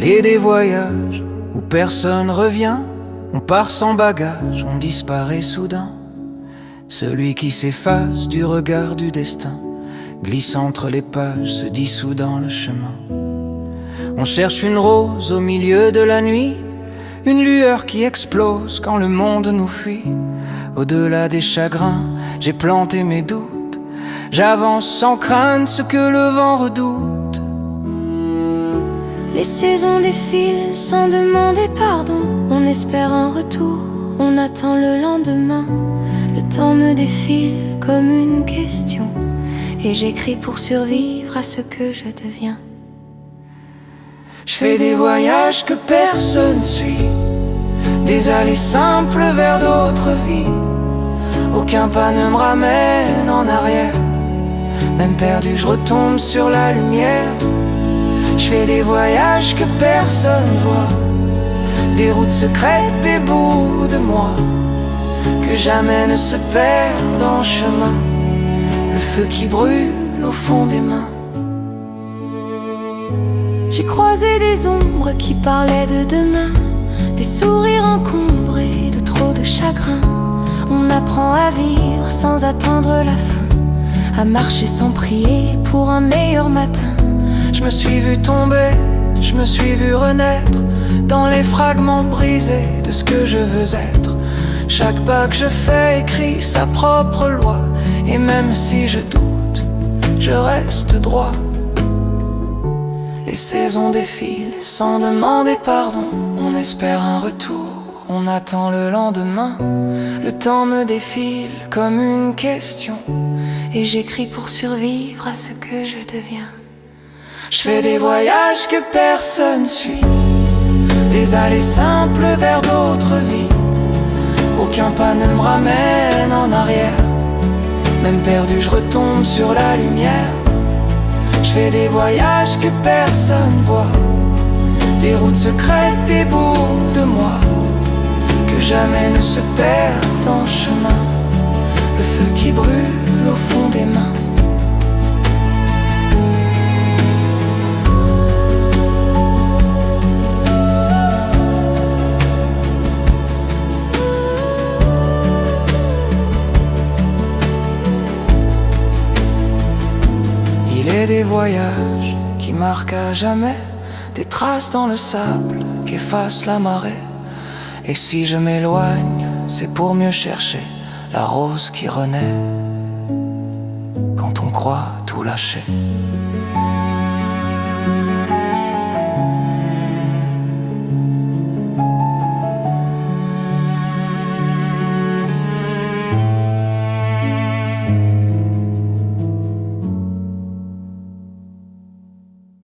est des voyages où personne revient. On part sans bagage, on disparaît soudain. Celui qui s'efface du regard du destin glisse entre les pages, se dissout dans le chemin. On cherche une rose au milieu de la nuit, une lueur qui explose quand le monde nous fuit. Au-delà des chagrins, j'ai planté mes doutes. J'avance sans craindre ce que le vent redoute. Les saisons défilent sans demander pardon. On espère un retour, on attend le lendemain. Le temps me défile comme une question, et j'écris pour survivre à ce que je deviens. Je fais des voyages que personne suit, des allées simples vers d'autres vies. Aucun pas ne me ramène en arrière. Même perdu, je retombe sur la lumière. Je fais des voyages que personne voit, des routes secrètes, des bouts de moi que jamais ne se perdent en chemin. Le feu qui brûle au fond des mains. J'ai croisé des ombres qui parlaient de demain, des sourires encombrés de trop de chagrin. On apprend à vivre sans attendre la fin, à marcher sans prier pour un meilleur matin. Je me suis vu tomber, je me suis vu renaître dans les fragments brisés de ce que je veux être. Chaque pas que je fais écrit sa propre loi, et même si je doute, je reste droit. Les saisons défilent sans demander pardon. On espère un retour, on attend le lendemain. Le temps me défile comme une question, et j'écris pour survivre à ce que je deviens. Je fais des voyages que personne suit, des allées simples vers d'autres vies. Aucun pas ne me ramène en arrière. Même perdu, je retombe sur la lumière. Je fais des voyages que personne voit, des routes secrètes, des bouts de moi que jamais ne se perdent en chemin. Le feu qui brûle au fond des mains. Il est des voyages qui marquent à jamais, des traces dans le sable qu'efface la marée. Et si je m'éloigne, c'est pour mieux chercher la rose qui renaît quand on croit tout lâcher.